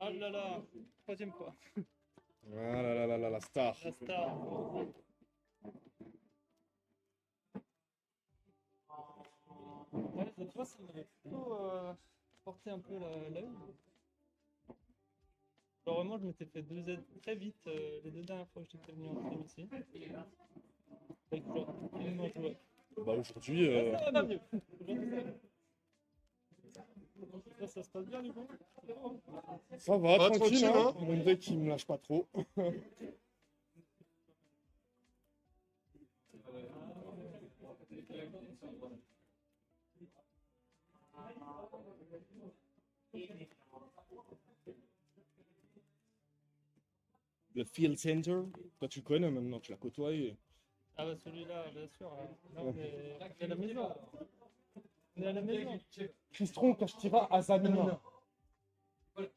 Oh là là, troisième fois. Ah là là là là, la star. La star. Ouais, cette fois, ça m'avait plutôt porté un peu l'œil. Alors, vraiment, je m'étais fait 2 aides très vite les 2 dernières fois que j'étais venu en stream ici. Avec genre, tellement joué. Bah aujourd'hui, Ça va mieux. Ça se passe bien du coup. ça va, Va, tranquille, tranquille, hein. hein. Mon deck il me lâche pas trop. Le Field Center, toi tu le connais maintenant, tu l'as côtoyé. Ah bah celui-là, bien sûr. Là, on est à la maison. On est à la maison. Cristron, Kashtira, Azamina. Oui,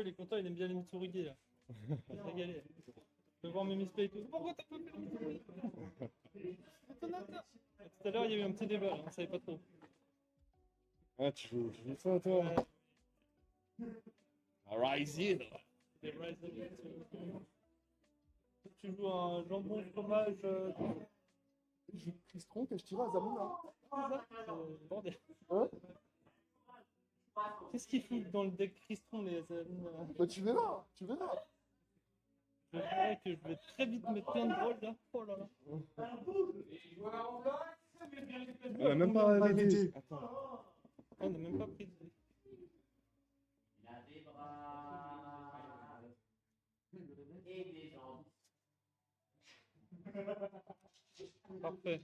il est content, il aime bien les Mitsurugi là. Il va se régaler. Je vais voir mes misplays et tout. Pourquoi t'as pas fait le Mitsurugi? Tout à l'heure, il y a eu un petit débat, là, on savait pas trop. Ah, tu joues ça toi? Rising. Les Ryzen Mitsurugi. Tu joues un jambon fromage. Je joue Cristron, Kashtira, Azamina. Bordel. Hein? Qu'est-ce qu'ils foutent dans le deck Cristron, les amis? Bah tu verras, tu verras. Je dirais que je vais très vite mettre plein de drôles là. Oh là là. On a même pas arrêté. Attends. On n'a même pas pris de. Parfait.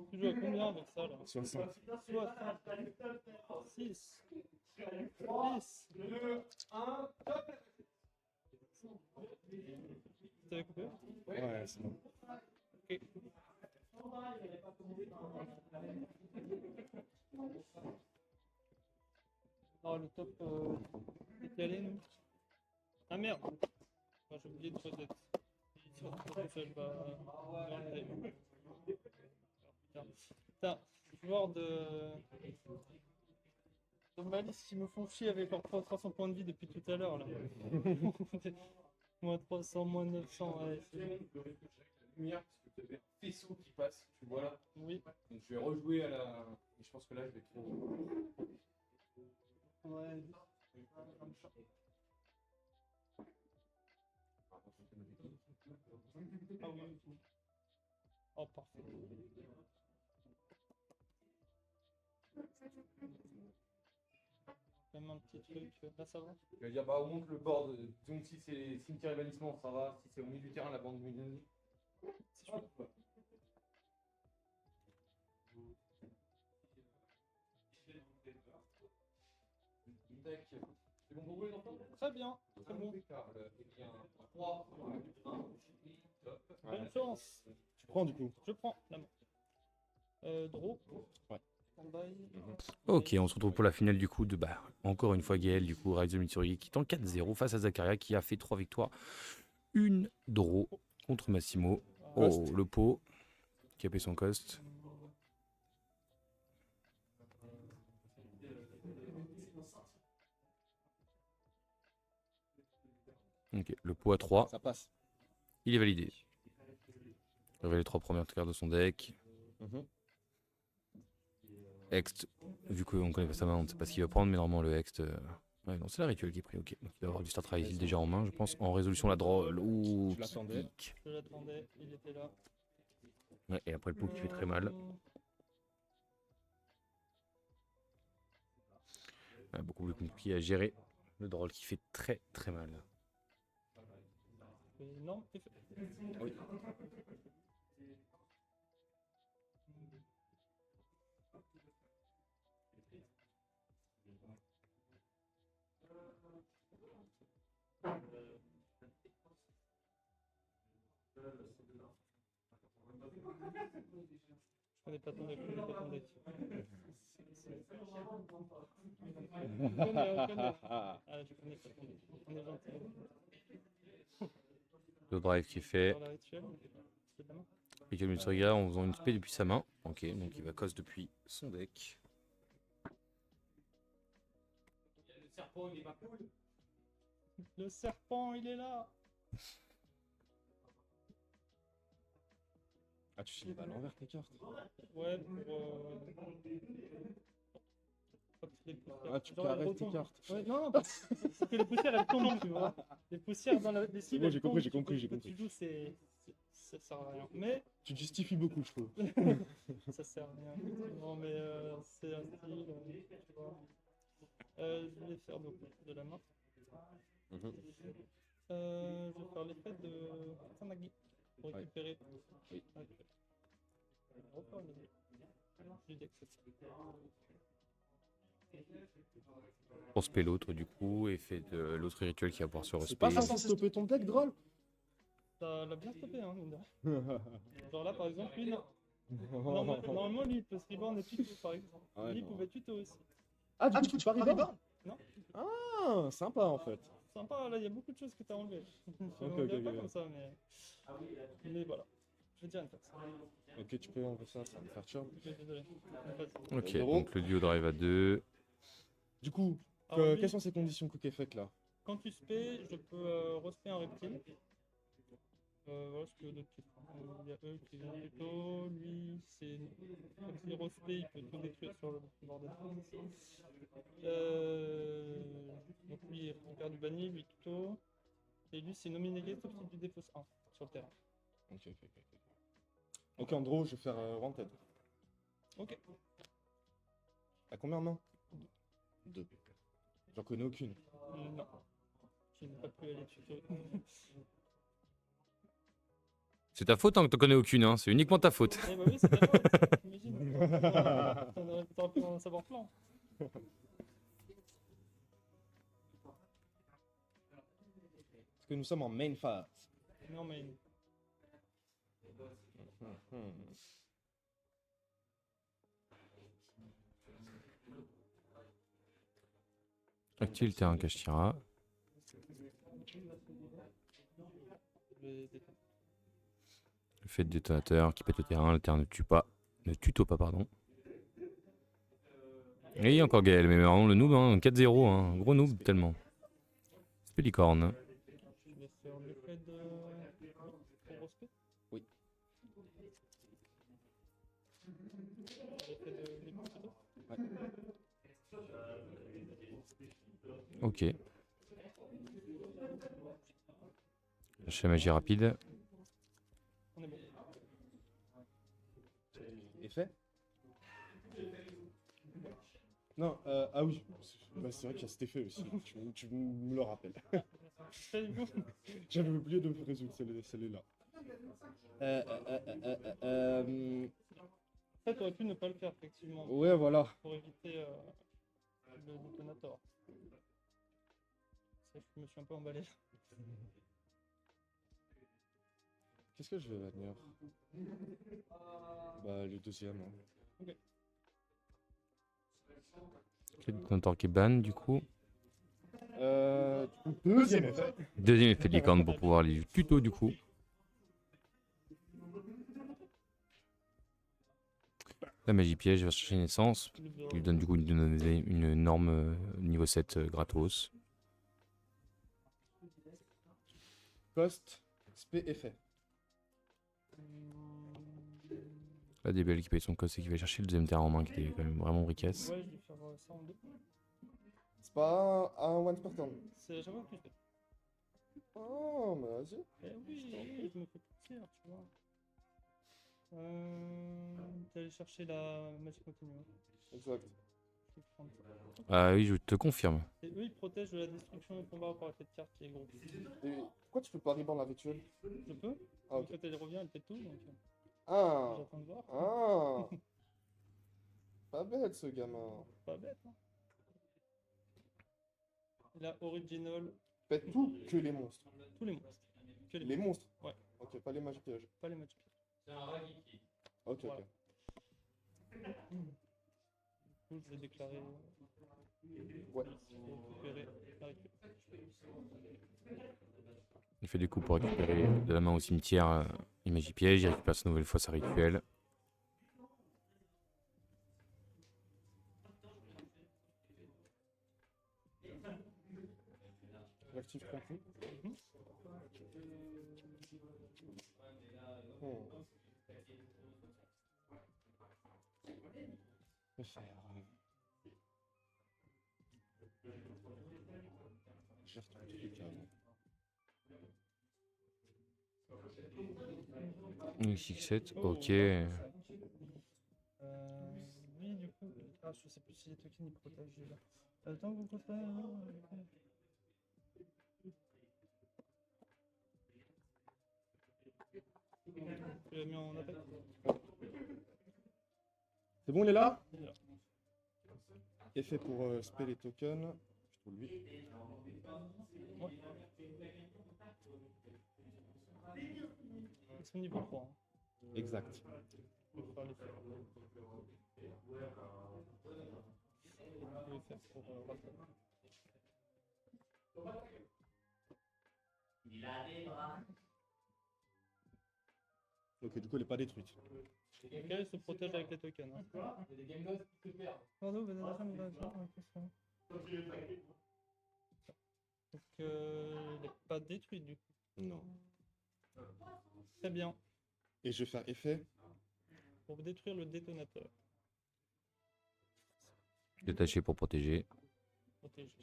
Tu joues à combien avec ça là? 60. 6. 10. T'avais coupé? Ouais, c'est bon. Ok. Oh, le top est calé, nous. Ah merde! Ah, j'ai oublié de reset. Il sort tout seul, bah. Putain, joueur de Malice qui me font chier avec leurs 300 points de vie depuis tout à l'heure là. Moins 300, moins 900, ouais. Lumière parce que tu avais un faisceau qui passe, tu vois là. Oui. Donc je vais rejouer à la. Et je pense que là je vais trop. Ouais. Ah oui. Oh, parfait. Même un petit truc, là ça va. Je vais dire, bah au moins que le board, donc si c'est cimetière et bannissement, ça va. Si c'est au milieu du terrain, la bande milieu. C'est chaud. Deck. C'est bon pour vous les enfants? Très bien, très bon. Impeccable. Et bien, 3, 1, top. Bonne chance. Tu prends du coup. Je prends la main. Draw. Ouais. Stand-by. Ok, on se retrouve pour la finale du coup de encore une fois Gaël, du coup Ryzen Mitsurugi qui est en 4-0 face à Zakaria qui a fait 3 victoires, une draw contre Massimo. Oh, le pot qui a payé son cost. Ok, le pot à 3, Ça passe. il est validé. Révèle les 3 premières cartes de son deck. Hext, vu qu'on connaît pas sa main, on ne sait pas ce qu'il va prendre, mais normalement le Hext. Ouais, non, c'est la rituel qui est pris, ok. Donc il va avoir du Start Rising déjà en main, je pense. En résolution, la draw. Ouh, Je l'attendais. pique. Je l'attendais, il était là. Ouais, et après le pot qui fait très mal. Ouais, beaucoup plus compliqué à gérer. Le drôle qui fait très très mal. Non, c'est fait. Oui. Je connais pas ton deck, je connais pas ton deck. Ah, je connais pas ton deck. On est gentil. Le drive qui est fait. Sur la rituelle, c'est de la main. Michael Mitsurugi en faisant une spé depuis sa main. Ok, donc il va cause depuis son deck. serpent, il est pas cool. Le serpent, il est là. Ah, tu finis pas à l'envers tes cartes. Ouais, pour les poussières. Ah, tu Genre, elles caresses tes retombent. cartes. Ouais, non, parce que les poussières elles tombent, tu vois. Les poussières dans les cibles. bon, elles j'ai compris, tombent, j'ai tu compris, peux- j'ai quand compris. Tu joues, ça sert à rien. Mais Tu te justifies beaucoup, je trouve. ça sert à rien. Non, mais c'est un style, tu vois. Je vais faire de la main. Mhm. Je vais faire l'effet de Kusanagi pour récupérer. Oui. Repars les deux. J'ai dit que c'est ça. Pour spé l'autre du coup, et fait de l'autre rituel qui va pouvoir se C'est respect. pas censé stopper ton deck, drôle. Ça l'a bien stoppé, hein, mine de rien. Genre là, par exemple, lui, non. Normalement, lui, il peut se reborn et tuto, par exemple. Ouais, lui, il non. pouvait tuto aussi. Ah, du coup, tu paries pas? Non. Ah, sympa en fait. Sympa, là, il y a beaucoup de choses que t'as enlevées. Je Ok, ne dirais ok, pas ok. comme ça, mais voilà. Je vais dire une taxe. Ok, tu peux enlever ça va me faire chier. Désolé. Vas-y. Ok, Zéro. donc le duo drive à 2. Du coup, Alors, lui, quelles sont ces conditions cook effect là? quand tu spé, je peux respect un reptile. Voilà ce que d'autres types. Il y a eux qui viennent plus tôt. Lui, c'est. Quand il respect, il peut tout détruire sur le bordel. Donc lui, il récupère du banni, lui tuto. Et lui, c'est nominé sauf si tu défausses 1 sur le terrain. Ok, ok, ok. Ok, en gros, je vais faire Wanted. Ok. T'as combien en main? 2. J'en connais aucune. Non. Tu n'as pas pu aller tuto. C'est ta faute hein, que t'en connais aucune, hein. C'est uniquement ta faute. Eh bah oui, c'est ta faute. Imagine. T'aurais pu en savoir plein. Parce que nous sommes en main phase. Non, mais. Active le terrain Kashtira. Le fait de détonateur qui pète le terrain ne tue pas. Ne tuto pas, pardon. Et il y a encore Gaël, mais vraiment le noob, hein, 4-0, hein, gros noob tellement. Spellicorn. Je vais faire l'effet de. Pour respect. Oui. L'effet de l'époux plutôt. Ok. Lâcher la magie rapide. On est bon. Effet? Non, ah oui. Bah, c'est vrai qu'il y a cet effet aussi. Tu me le rappelles. Très du coup. J'avais oublié de résoudre celle-là. En fait, t'aurais pu ne pas le faire, effectivement. Ouais, voilà. Pour éviter le détonator. Je me suis un peu emballé. Qu'est-ce que je vais bannir? Bah, le deuxième. Hein. Ok. Le détonateur qui est ban du coup. Du coup, deuxième effet. Deuxième effet de licorne pour pouvoir les tuto du coup. La magie piège va chercher une essence. Le Il lui donne du coup une norme niveau 7 gratos. Cost, spé, effet. La DBL qui paye son cost et qui va chercher le deuxième terrain en main qui était quand même vraiment ricasse. Ouais, je vais faire ça en deux. C'est pas un one per turn. C'est à chaque fois que je fais. Oh, mais vas-y. Eh oui, je me fais plaisir, tu vois. T'es allé chercher la magie continue. Exact. Je vais prendre ça. Ah oui, je te confirme. Et eux, ils protègent de la destruction au combat par effet de carte qui est gros. Et pourquoi tu peux pas reborn la rituelle? Je peux. Ah, En ok. fait, elle revient, elle fait tout, donc Ah, j'attends de voir. ah. Pas bête ce gamin. Pas bête, hein. La original, Pète tout que les monstres. tous les monstres. Que les Les monstres. monstres? Ouais. Ok, pas les magies pièges. Pas les matchs. C'est un Ragiki. Ok, Voilà. ok. Du coup, je vais déclarer. Ouais. Récupérer la récup. Il fait des coups pour récupérer de la main au cimetière une magie piège. Il récupère sa nouvelle fois sa rituelle. j'active ton coup. Je vais faire. Gère ton truc avant. X7, Oh, ok. Lui, du coup, je sais plus si les tokens ils protègent déjà. Attends, vous protégez. Tu l'as mis en appel? C'est bon, il est là? Il est là. Effet pour spell et token. Je trouve lui. Ouais. Ils sont niveau 3. Exact. Pour faire l'effet. Vous pouvez faire pour rappel. Ok, du coup, elle est pas détruite. Ok, il se protège avec les tokens. Hein. Il y a des game loss qui se perdent. Pardon, vous avez donc il n'est pas détruit du coup. Non. Très bien. Et je vais faire effet. Pour détruire le détonateur. Détaché pour protéger. Protégé.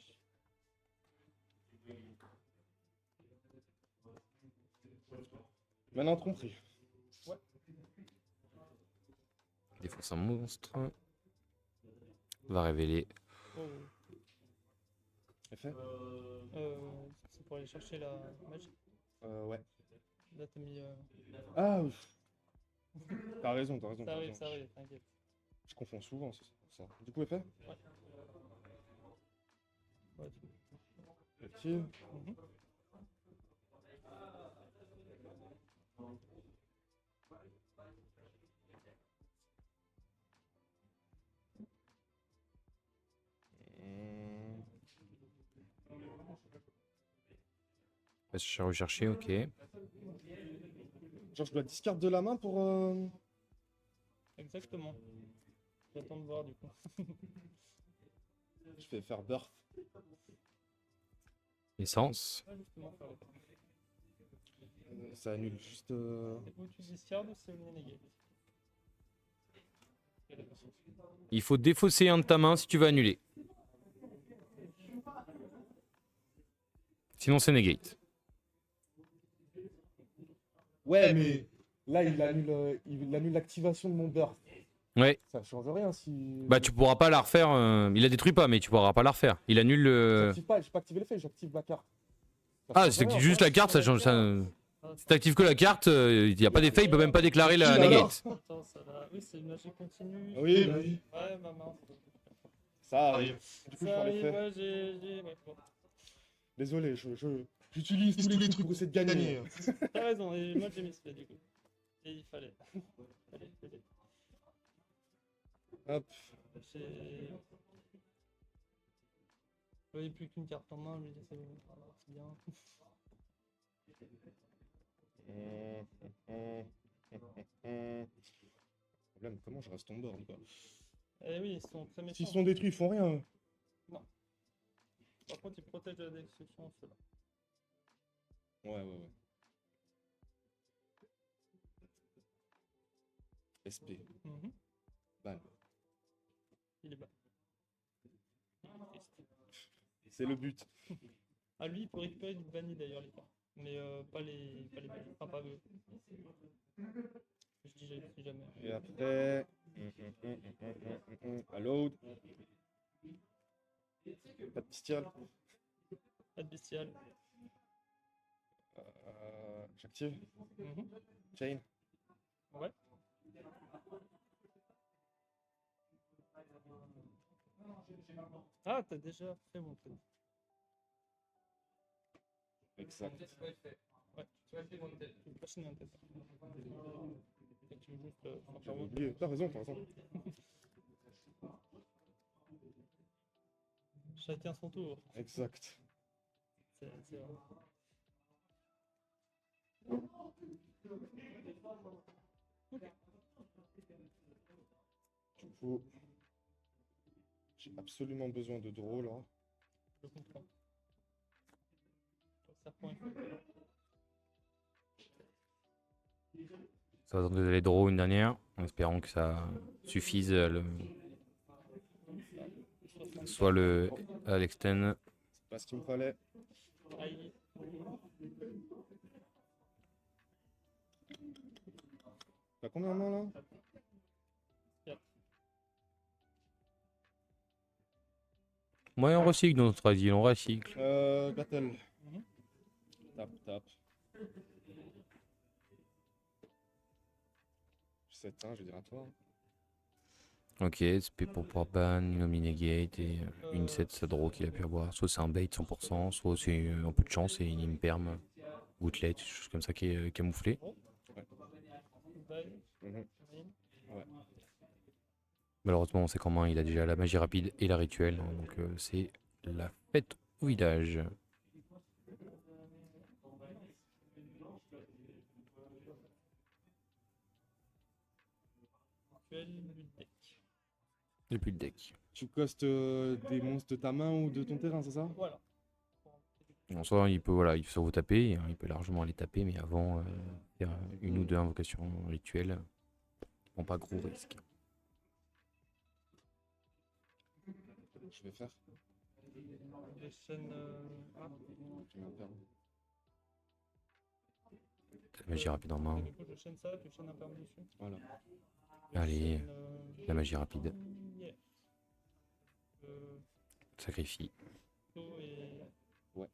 Maintenant, tromperie. Défonce un monstre. Va révéler. Oh. Effet. C'est pour aller chercher la magie. Ouais. Là t'as mis. Ah, ouf. T'as raison, t'as raison. Ça t'as arrive, raison. ça arrive, t'inquiète. Je confonds souvent, c'est ça. Du coup, effet. Ouais, Active. Mhm. Va se rechercher, ok. Genre, je dois discard de la main pour. Exactement. J'attends de voir du coup. Je vais faire birth. Essence. Ouais, justement, faire le Ça annule juste. C'est où tu discardes ou c'est au negate? Il faut défausser un de ta main si tu veux annuler. Sinon, c'est negate. Ouais, mais là, il annule l'activation de mon birth. Ouais. Ça change rien si. Bah, tu pourras pas la refaire. Il la détruit pas, mais tu pourras pas la refaire. Il annule le. J'active pas, j'ai pas activé l'effet, j'active ma carte. Ça Ah, change si t'actives rien, juste ça. la carte, ça change. Si t'actives que la carte, il n'y a pas d'effet, il peut même pas déclarer la Qui, alors negate. Attends, ça va. Oui, c'est une magie continue. Oui, bah oui. Ouais, ma main. Ça arrive. Du coup, je Ça fais arrive, l'effet. ouais, j'ai. Ouais, bon. Désolé, j'utilise tous les trucs pour essayer de gagner. T'as raison, et moi j'ai mis ce fait du coup. Et il fallait. fallait. Hop. J'ai. J'avais plus qu'une carte en main, je me disais c'est bien. Problème, comment je reste en board quoi. Eh oui, ils sont très méchants. S'ils sont détruits, ils font rien. Par contre, ils protègent la destruction, ceux-là. Ouais. SP. Mhm. Ban. Il est bas. Triste. C'est le but. Ah, lui, il peut récupérer du banni d'ailleurs, les cartes. Mais pas les bannis. Enfin, pas eux. Je dis si jamais. Et après. Allô. Pas de bestial. Pas de bestial. J'active. Mhm. Chain. Ouais. Ah, t'as déjà fait mon truc. Exact. Ouais. Tu veux pas chiner un tête. Et tu veux juste faire J'avais mon- oublié. T'as raison, t'as raison. Chacun son tour. Exact. C'est vrai. Du coup, j'ai absolument besoin de draw là. Je comprends. serpent effet. Ça va tenter d'aller draw une dernière, en espérant que ça suffise soit le à l'extend. C'est pas ce qu'il me fallait. Aïe. T'as combien de mains là? 4. Ouais, on recycle dans notre asile, on recycle. Battle. Mhm. Tape. 7-1, je vais dire à toi. Ok, SP pour pouvoir ban, une negate et une 7 ça draw qu'il a pu avoir. Soit c'est un bait 100%, soit c'est un peu de chance et une imperm, gouttelette, des choses comme ça qui est camouflé. Bye. Mhm. Bye. Malheureusement, on sait qu'en main il a déjà la magie rapide et la rituelle, hein, donc c'est la fête au village. Actuel du deck. Et plus de deck. Tu costes des monstres de ta main ou de ton terrain, c'est ça? Voilà. En soi, il peut, voilà, il faut vous taper, hein, il peut largement aller taper, mais avant, faire une ou deux invocations rituelles, prend pas gros risque. Je vais faire. Des chaînes. Je vais en faire. La magie rapide en main. Du coup, je chaîne ça, tu chaînes un permis dessus. Voilà. Je Allez, chaîne, la magie rapide. yeah. Sacrifie. Et... Ouais.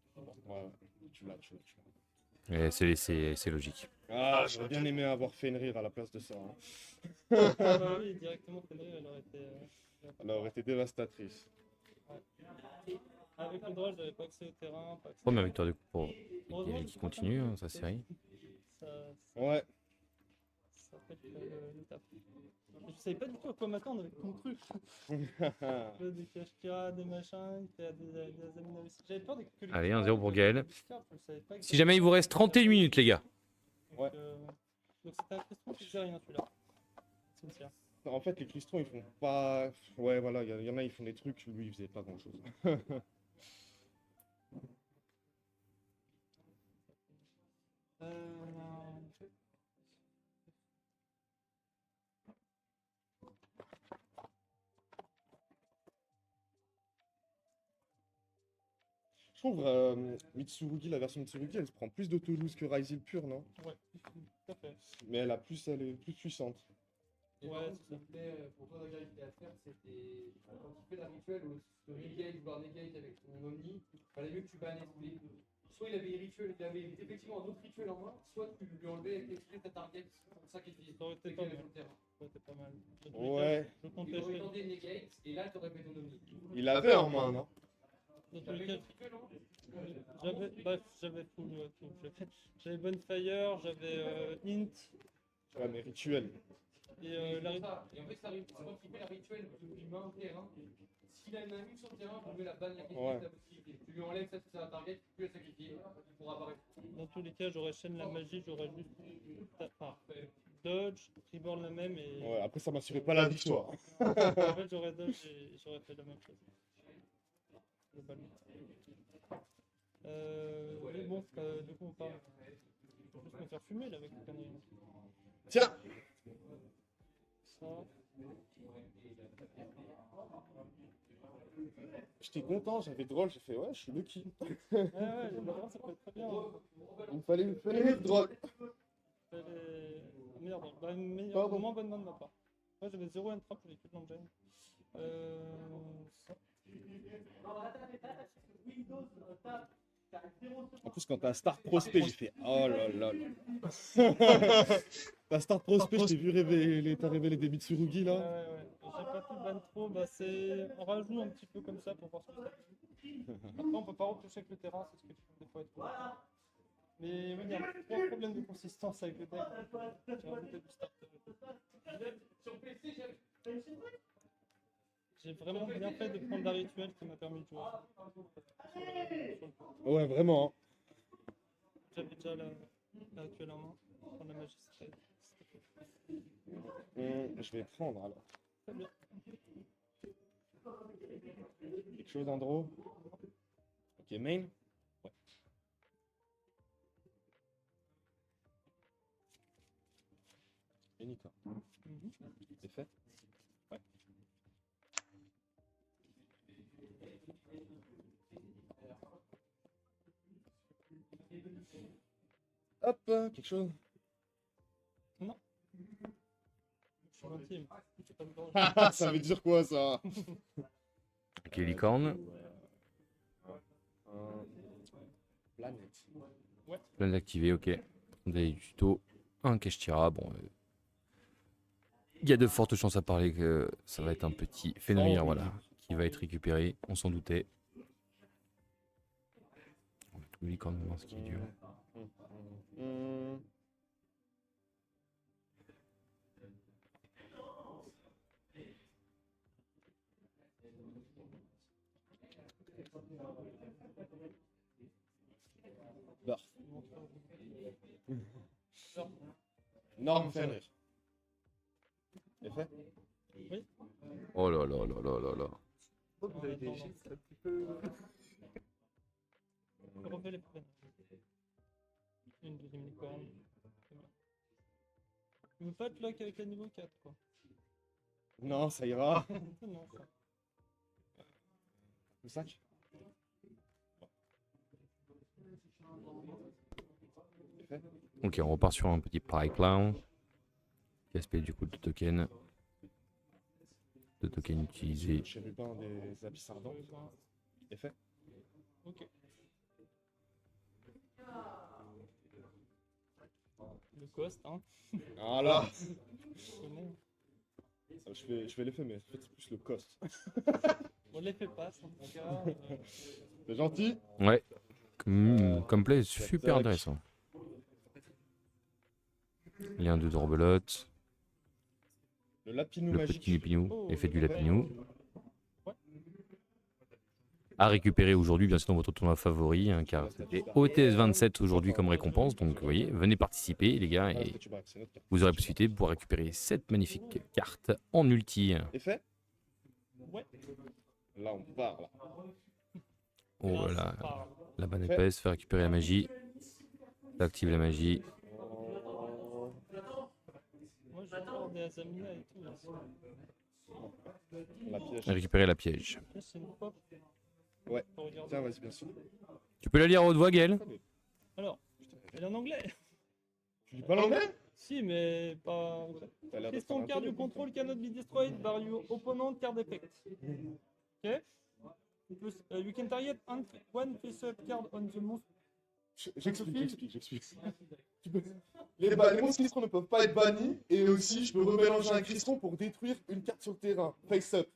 Tu l'as. Et c'est logique. Ah, j'aurais bien aimé avoir Fenrir à la place de ça. Hein. Ah bah oui, directement, Fenrir, elle aurait été. Elle aurait été dévastatrice. Avec le draw, j'avais pas accès au terrain. Pas accès Première victoire du coup pour Heureusement, Eric qui continue hein, sa série. Ça, Ouais. ça fait le taf. Je savais pas du tout à quoi m'attendre avec ton truc. Des cache des machins, des amina aussi. J'avais peur des que les Allez, cartes, 1-0 pour Gaël. je savais pas Si jamais il vous reste 31 minutes, les gars. Donc, Ouais. donc c'était un question qui faisait rien celui-là. Cimetière. En fait, les cristaux, ils font pas. Ouais, voilà, il y en a, ils font des trucs, lui, il faisait pas grand chose. Je trouve Mitsurugi, la version Mitsurugi, elle se prend plus de Toulouse que Ryzil pur, non? Ouais, tout à fait. Mais elle est plus puissante. Et Ouais, par contre, c'est ce qu'il fait, pour toi, Nagar, il à faire, c'était quand tu fais la rituel ou ce negate, voire negate avec ton Omni, il fallait mieux que tu bannes Esprit. Soit il avait effectivement un autre rituel en main, soit tu lui enlevais avec l'esprit ta target pour sacrifier. Ça aurait été Dès pas qu'il avait mal. sur le terrain. Ça aurait été pas mal. Dans tous les cas, Ouais. Je Il comptais aurait faire. tenté negate, et là, tu aurais fait ton Omni. Il avait en main, non? Dans tous T'avais les une cas, autre rituel, non j'avais full, ouais, tout. J'avais Bonfire, j'avais Int, Ouais, mais rituel. et la Et en fait, c'est quand tu fais la rituel depuis main au terrain. S'il a une main sur le terrain, vous pouvez la banne, la Ouais. la possibilité. Tu lui enlèves ça, c'est un target, tu peux la sacrifier, il pourra apparaître. Dans tous les cas, j'aurais chaîne la magie, j'aurais juste enfin, dodge, reborn la même et Ouais, après, ça m'assurait pas la victoire. en fait j'aurais dodge et j'aurais fait la même chose. Globalement. Mais bon, du coup on part. Je vais juste me faire fumer là avec le connerie. Tiens! Ça. J'étais content, j'avais drôle, j'ai fait ouais, je suis lucky. Ouais, vraiment, ça peut être très bien. Il me fallait une drôle. Merde, Pardon. moins bonne main de ma part. Moi j'avais 0 and trap, j'avais que de l'engine. Ça. En plus, quand t'as Start Prospect, j'ai fait oh là là. T'as Start Prospect, je t'ai vu révéler, t'as révélé des Mitsurugi là. Ouais. J'ai pas tout ban trop, bah c'est. On rajoute un petit peu comme ça pour voir ce que ça fait. Après, on peut pas retoucher avec le terrain, c'est ce que tu peux des fois être. Mais oui, il y a un gros problème de consistance avec le deck. J'ai rajouté du start. Sur PC, j'avais. J'ai vraiment bien fait de prendre la rituel qui m'a permis de jouer. Sur le coup. Ouais, vraiment. Hein. J'avais déjà la rituel en main. Prendre la magie, c'était. Je vais prendre alors. Très bien. Quelque chose en draw. Ok, main. Ouais. Unicorn. Mhm. C'est fait. Ouais. Hop, quelque chose. Non. Je suis intime. J'ai pas le droit. Ça veut dire quoi ça? Ok, licorne. Planète. Plein d'activer, ok. Des tutos. Un Keshtira. Bon. Il y a de fortes chances à parler que ça va être un petit Fenrir, Oh, oui. voilà, qui va être récupéré. On s'en doutait. On va tout licorne, voir ce qui est dur. Hum. Barf. Norme Fenrir. C'est fait. Oui. Oh là là là là là là. Vous avez des chiffres un petit peu. Refais les premières. Une deuxième licorne. Très bien. Tu veux pas être lock avec la niveau 4 quoi. Non, ça ira. Non, ça. Le 5. C'est fait. Ok, on repart sur un petit pipeline. Gaspiller du coup de tokens. De tokens utilisés. Chez Lupin des abysses ardents. C'est fait. Ok. Le cost, hein. Voilà. Je connais. Je fais l'effet, mais en fait, c'est plus le cost. On les fait pas, en tout cas. C'est gentil. Ouais. Comme play, super tac. intéressant. Lien de Dorbelote. Le lapinou Le magique. petit Lupinou. Oh, Effet du ouais. Lapinou. Ouais. À récupérer aujourd'hui, bien sûr, dans votre tournoi favori, hein, car c'était OTS 27 aujourd'hui comme récompense. Donc, vous voyez, venez participer, les gars, Voilà, et statue baraque, c'est notre carte. vous aurez possibilité de pouvoir récupérer cette magnifique carte en ulti. Et fait. Ouais. Là, on part. Là. Oh Là, là c'est pas- la bonne épaisse, fait récupérer la magie. Active la magie. Moi, j'ai encore des Azamia et tout. Là. La piège. Récupérer la piège. Là, c'est une pop. Ouais. Faut regarder. Tiens, vas-y, bien sûr. Tu peux la lire à haute voix, Gaël? Alors, elle est en anglais. Tu lis pas l'anglais? Si, mais pas. T'as l'air de Question faire un card télé. you control cannot be destroyed by your opponent card effect. Ok? Plus, you can target one face-up card on the monster. J'explique. Les monstres cristaux ne peuvent pas être bannis, et aussi je peux remélanger un criston pour détruire une carte sur le terrain, face up.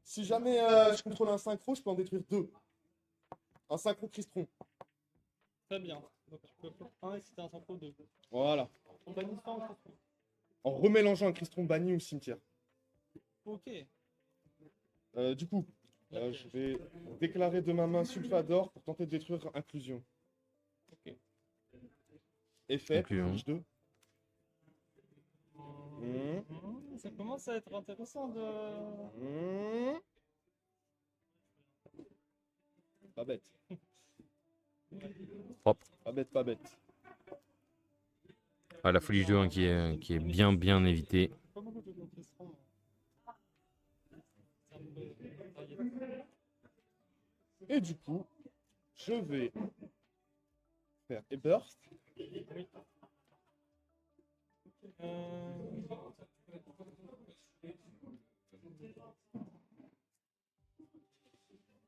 Si jamais je contrôle un synchro, je peux en détruire 2. Un synchro cristron. Très bien. Donc tu peux faire 1 et si t'as un synchro 2. Voilà. On bannit ça en cristron. En remélangeant un cristron banni au cimetière. Ok. Du coup, La je piège. vais déclarer de ma main Sulfador pour tenter de détruire Inclusion. Ok. Effet, Inclusion. pige 2. Ça commence à être intéressant de. Pas bête. Propre. Pas bête. Ah, la folie 2 hein, qui est bien évitée. Pas beaucoup de cristron. Ça me fait. Et du coup, je vais faire et burst.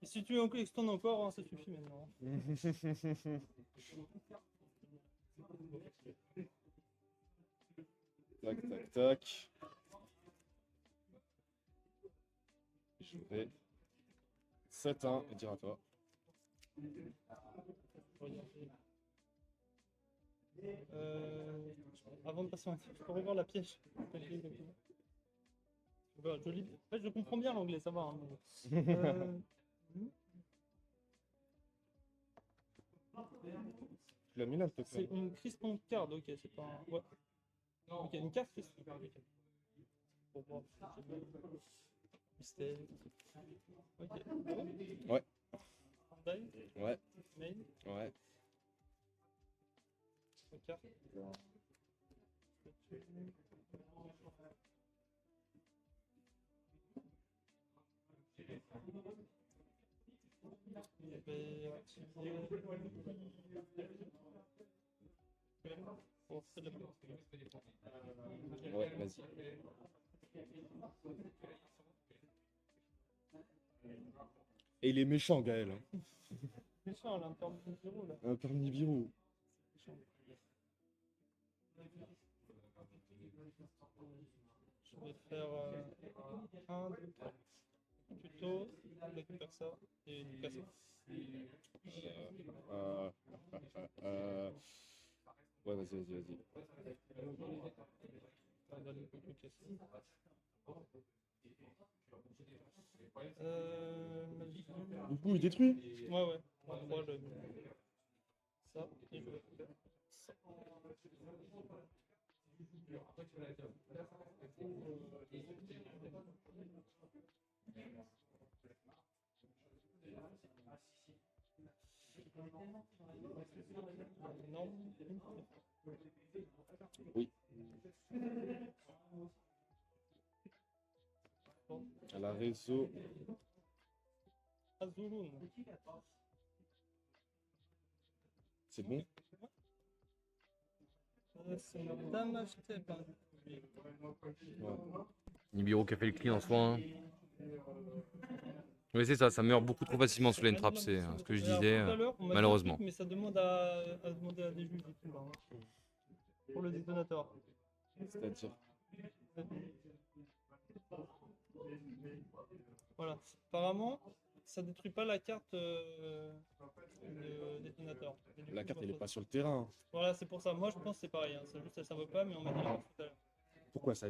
Et si tu extends encore, hein, ça suffit maintenant. Tac. Je vais 7-1 et dire à toi. Avant de passer, je peux revoir la piège. Bah, je lis. En fait, je comprends bien l'anglais, ça va. Hein, mais... Tu l'as mis là le C'est token? une crispon card, ok, c'est pas un. Ouais. Ok, une carte crispon. Ok. Pour voir. Mystère. Ok. Ouais. Die. Ouais. Main. Ouais. Carte. vais activer. Pour faire de la Ouais, vas-y. Et il est méchant, Gaël. Hein. méchant, là, un peu de bureau, là. Un permis Nibiru. Je vais faire 1, 2, 3. Tuto, on récupère ça et du casser. Euh, Ouais, vas-y. On va le casser. Magie. Du coup, il détruit. Ouais. En 3, je ça et je récupère ça. Non. Oui. Bon. À la réseau. Azulun. C'est bon. C'est une dame achetée. Ouais. Nibiru qui a fait le clean en soi. Hein. Oui, c'est ça, ça meurt beaucoup trop facilement sous lane trap, c'est ce que je disais, Tout à l'heure, on m'a dit un malheureusement. truc, mais ça demande à demander à des juges et tout, là, hein, pour le détonateur. C'est-à-dire. Voilà. Apparemment, ça détruit pas la carte de détonateur. Et du La coup, carte, elle est votre- pas sur le terrain. Voilà, c'est pour ça. Moi, je pense que c'est pareil. Hein. C'est juste, ça ne veut pas, mais on m'a dit l'inverse tout à l'heure. Pourquoi ça,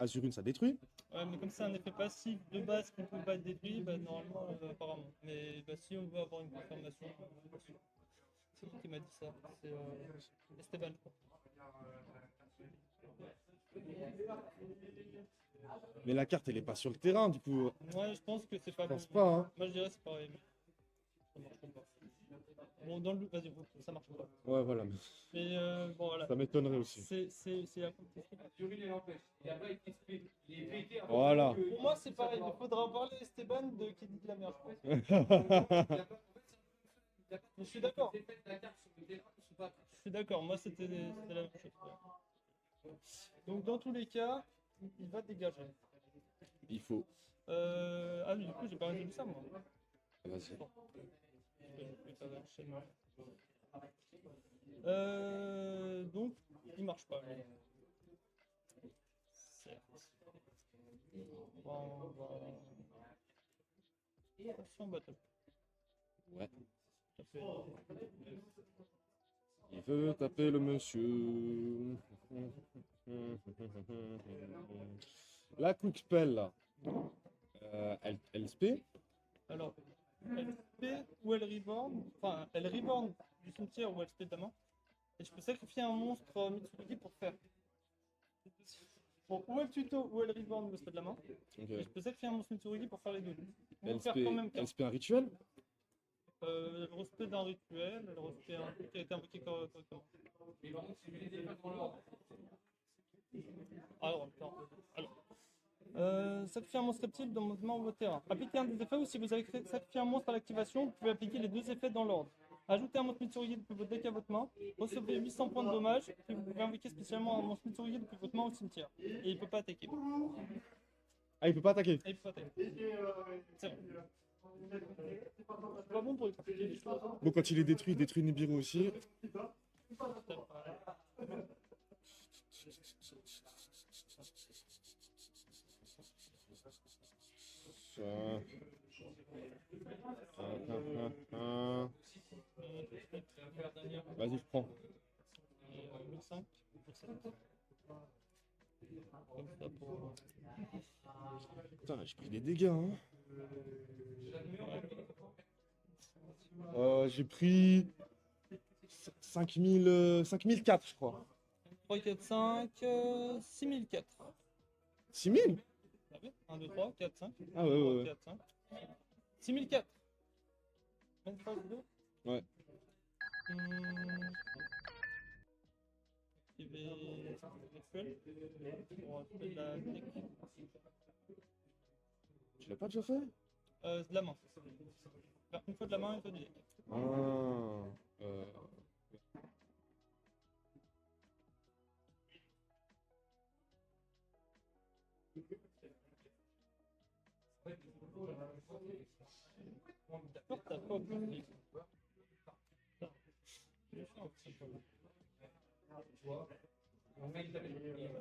Azurine, ça détruit? Ouais, mais comme c'est un effet passif de base qui ne peut pas être détruit, bah, normalement, apparemment. Mais bah, si on veut avoir une confirmation, c'est qui m'a dit ça? C'est Esteban, je crois. Mais la carte, elle est pas sur le terrain, du coup. Ouais, je pense que c'est pas Je pense bon. pas, hein. Moi, je dirais que c'est pareil. Mais ça marche pas. Bon, dans le. Vas-y, ça marche pas. Ouais, voilà. Mais bon, voilà. Ça m'étonnerait aussi. C'est la Azurine, elle empêche. Et après, il t'explique. Il est pété. Voilà. Pour moi, c'est pareil. Il faudra en parler à Esteban de qui dit de la merde, je pense. Mais je suis d'accord. Je suis d'accord. Moi, c'était la même chose. Ouais. Donc, dans tous les cas, il va dégager. Il faut. Ah, mais du coup, j'ai pas résolu ça, moi. Vas-y. Bon. Donc, il marche pas. Lui. Certes. On va... Attention, battle. Ouais. Ça fait... Il veut taper le monsieur. La quick spell, là. Elle spé. Alors, elle spé ou elle reborn. Enfin, elle reborn du cimetière ou elle spé de la main. Et je peux sacrifier un monstre Mitsurugi pour faire. Bon, ou elle tuto ou elle reborn ou elle spé de la main. Et Ok. je peux sacrifier un monstre Mitsurugi pour faire les deux. Ou Elle faire quand même elle spé un rituel. elle respect d'un rituel, elle respect un truc qui a été invoqué correctement. Alors, attends. Sacrifier un monstre reptile dans le mouvement de votre terrain. Appliquez un des effets ou si vous avez sacrifié un monstre à l'activation, vous pouvez appliquer les deux effets dans l'ordre. Ajoutez un monstre Mitsurugi depuis votre deck à votre main, recevez 800 points de dommage, puis vous pouvez invoquer spécialement un monstre Mitsurugi depuis votre main au cimetière. Et il peut pas attaquer. Ah, il peut pas attaquer. Et il peut pas attaquer. C'est bon. C'est pas bon pour expliquer les choses. Bon, quand il détruit Nibiru aussi. Vas-y, je prends. 1005, 1007. Comme ça pour... Putain, j'ai pris des dégâts. Hein. J'ai pris 5004, je crois. 3, 4, 5, 6004. 6000? Ah oui, 1, 2, 3, 4, 5. Ah ouais, ouais, ouais. 4, 5. 6004. Même phase 2. Ouais. Activer rituel. Pour appeler la deck. Tu l'as pas déjà fait? De la main. Faire une fois de la main et une fois du deck. Ah, euh, D'accord, t'as pas plus de Mon mec, il t'appelle.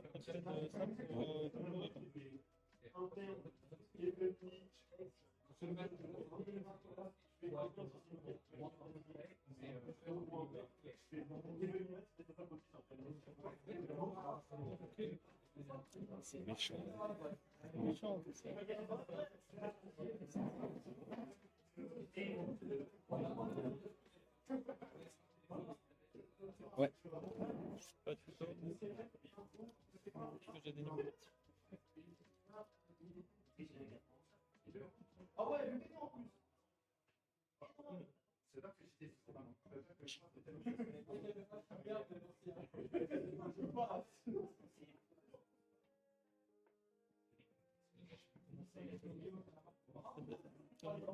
peut-être ça pour le c'est méchant. méchant, tout ça. Ouais. Pas de photo. Parce que j'ai des numéros.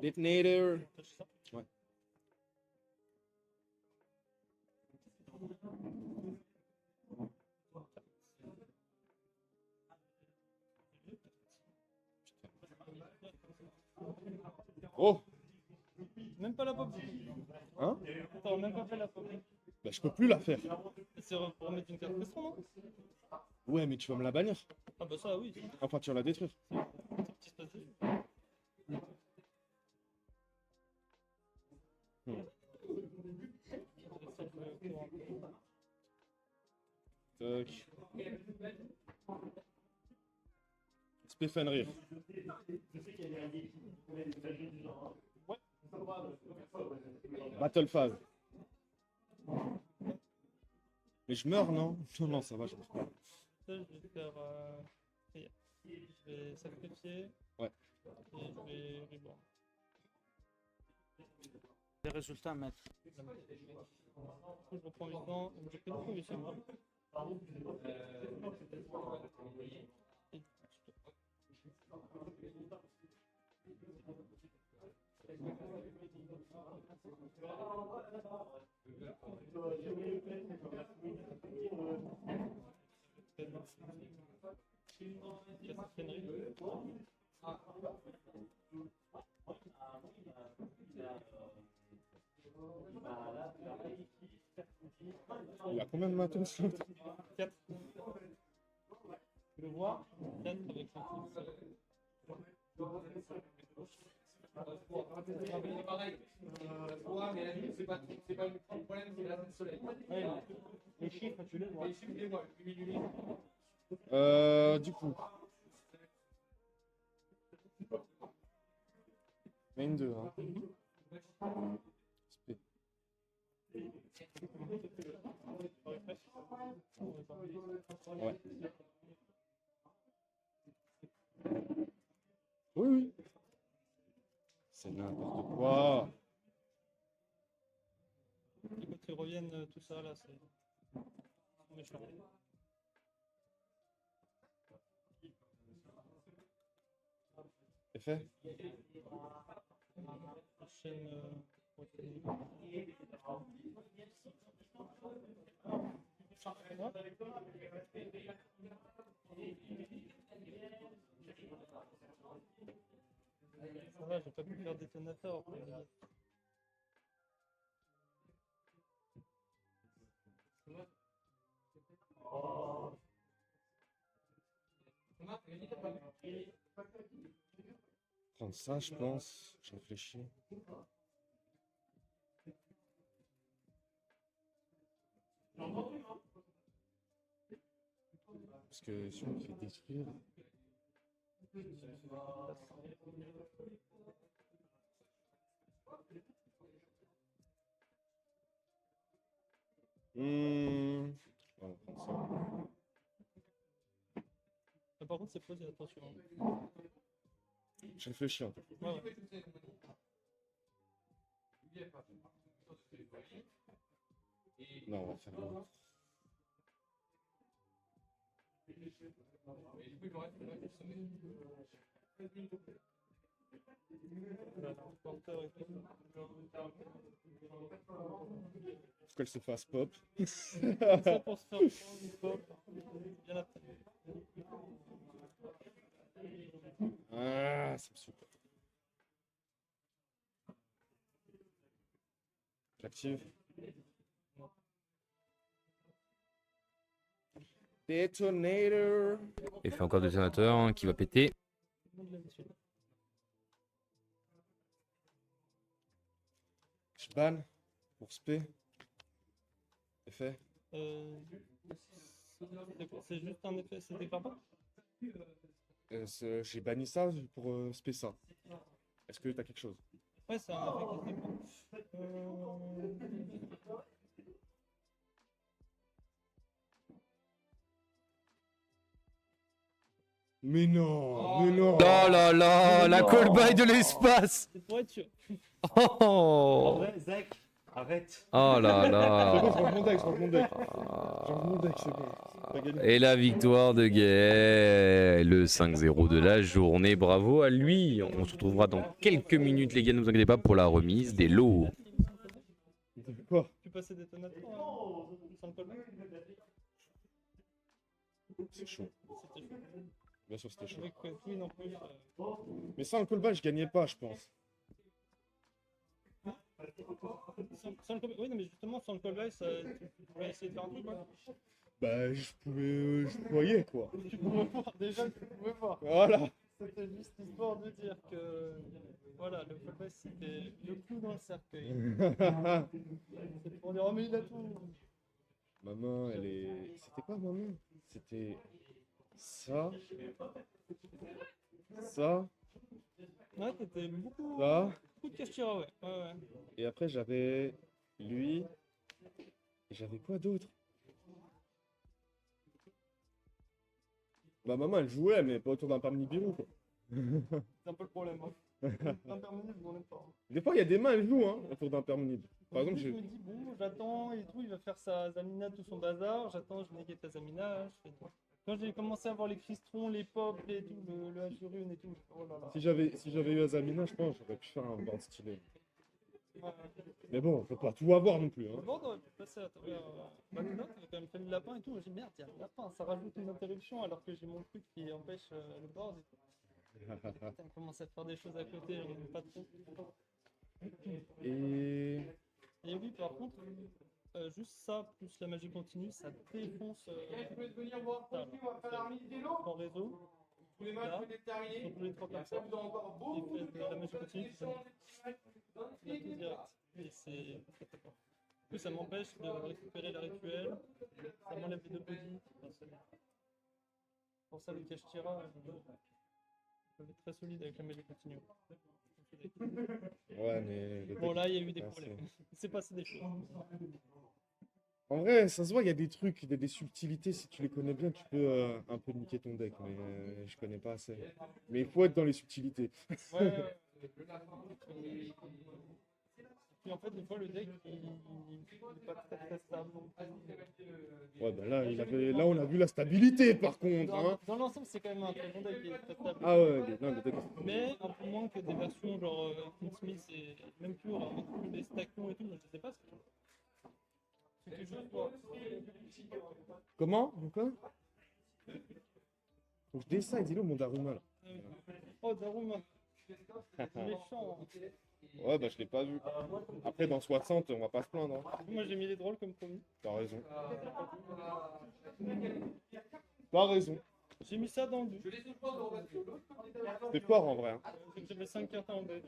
Detonator. Ouais. Oh, Même pas la pop. hein? Attends, même pas fait la pop. Bah, je peux plus la faire. C'est pour remettre une carte pression, non? Ouais, mais tu vas me la bannir. Ah bah ça, oui. Enfin, tu vas la détruire. Petit espace dessus. Tac. Stephen Battle phase. Mais je meurs, non? Non, non, ça va, je meurs pas. Ça, je vais faire. Je vais sacrifier. Ouais. Et je vais reborn. Les résultats, maître. Du coup, je reprends 8 ans. Donc, j'ai pris une fois chez moi. Et Il a combien de matos l'autre? 4. Tu le vois? 4 avec son C'est pareil. Ouais, mais la nuit, c'est pas le problème, c'est la soleil. Les chiffres, tu les vois. Les chiffres, les mois, le minute. Du coup. Main 2, hein. Spé. Ouais. Oui, oui. C'est n'importe quoi. Et quand ils reviennent, tout ça là, c'est méchant. C'est fait? Prochaine. Ça va, j'ai pas pu faire détonateur. Prendre ça, je pense. Je réfléchis. Parce que si on me fait détruire. On va prendre ça. Par contre, c'est posé, attention. Je réfléchis un peu. Ouais, ouais. Non, on va faire l'autre. Porteur et tout. Faut qu'elle se fasse pop. Ça pour se faire prendre une pop. Bien après. Ah, ça me saoule. J'active. Detonator. Et fait encore détonateur hein, qui va péter. Tout le monde l'habitude. Je banne pour spé. Effet. C'est juste un effet, c'est déclare pas? J'ai banni ça pour spé ça. Est-ce que t'as quelque chose? Ouais, c'est un effet qui se déclare. Mais non, mais non. Oh là là, la call by de l'espace. C'est pour être sûr. En Oh, vrai, Zach, arrête. oh là C'est bon, là. je range mon deck, je range mon deck. Je range mon deck, c'est bon. T'as gagné. Et la victoire de Gaël, le 5-0 de la journée. Bravo à lui. On se retrouvera dans quelques minutes, les gars, ne vous inquiétez pas, pour la remise des lots. Quoi? Tu passais détonateur sans le callback? C'est chaud. C'était chaud. Bien sûr, c'était chaud. Avec Queen en plus. Mais sans le callback, je gagnais pas, je pense. Sans le callback, oui, non, mais justement, sans le callback, tu pouvais essayer de faire un truc, quoi. Bah, je pouvais. Je voyais, quoi. Tu pouvais voir, déjà, tu pouvais voir. Voilà. C'était juste histoire de dire que, voilà, le callback, c'était le clou dans le cercueil. C'est pour dire, oh, mais il a tout. Ma main, elle est. C'était quoi ma main? C'était. Ça. Ça. Ouais, t'étais beaucoup Ça. de cache-tira, ouais. Ouais. Et après, j'avais. Lui. Et j'avais quoi d'autre? Bah, maman, elle jouait, mais pas autour d'un parmi Nibiru, quoi. C'est un peu le problème, hein. Imperméable, on n'aime pas. Des fois, il y a des mains, elles jouent, hein, autour d'un permanide. Par exemple, je me dis, bon, j'attends et tout, il va faire sa Zamina, tout son bazar. J'attends, je néguette ta Zamina. Je fais tout. Quand j'ai commencé à voir les Cristrons, les Pop, et tout, le Azurune et tout, oh là là. si j'avais eu Azamina, je pense, j'aurais pu faire un board stylé. Ouais. Mais bon, faut pas tout avoir non plus, hein. Bon, on aurait pu passer à travers. Maintenant, t'avais quand même fait le lapin et tout. J'ai dit, merde, il y a le lapin, ça rajoute une interruption alors que j'ai mon truc qui empêche le board et tout. Putain, on commence à faire des choses à côté, j'en ai pas trop. Et. Et oui, par contre, juste ça, plus la magie continue, ça défonce Je voulais venir voir tranquille, on va faire la remise des lots. en réseau. Tous les matchs peut être terminés. Sur tous les trois Il y comme a ça. pas encore beaucoup Et de la magie continue, ça dans il y a tout direct. Et c'est très très fort. Du coup, ça m'empêche de récupérer la rituelle, ça m'enlève les deux bodies. Enfin, c'est pour ça, le cache-tira, je vais être très solide avec la magie continue. Ouais, mais. le Bon, deck- là, il y a eu des Ah, problèmes. Il s'est passé des choses. En vrai, ça se voit, il y a des trucs, il y a des subtilités. Si tu les connais bien, tu peux un peu niquer ton deck, mais je connais pas assez. Mais il faut être dans les subtilités. Ouais. Et en fait, des fois, le deck, il est pas très très stable. Ouais, bah là, on a vu la stabilité par contre, hein. Dans l'ensemble, c'est quand même un très bon deck qui est très stable. Ah ouais, non, le deck. Mais un peu moins que des versions genre King Smith et même plus des Stacklon et tout, je sais pas ce que c'est quelque chose quoi. Comment? Quoi? Faut que je décide, dis-le, mon Daruma là. Oh Daruma, méchant. Ouais, bah je l'ai pas vu. Après, dans 60, on va pas se plaindre, hein. Moi j'ai mis les drôles comme promis. T'as raison. T'as raison. J'ai mis ça dans le but. C'est fort en vrai, hein. J'avais 5 cartes en deck.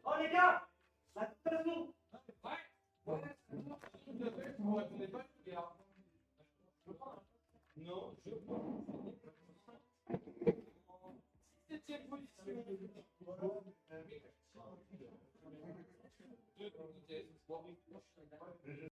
Oh les gars, la façon. Non, je septième position.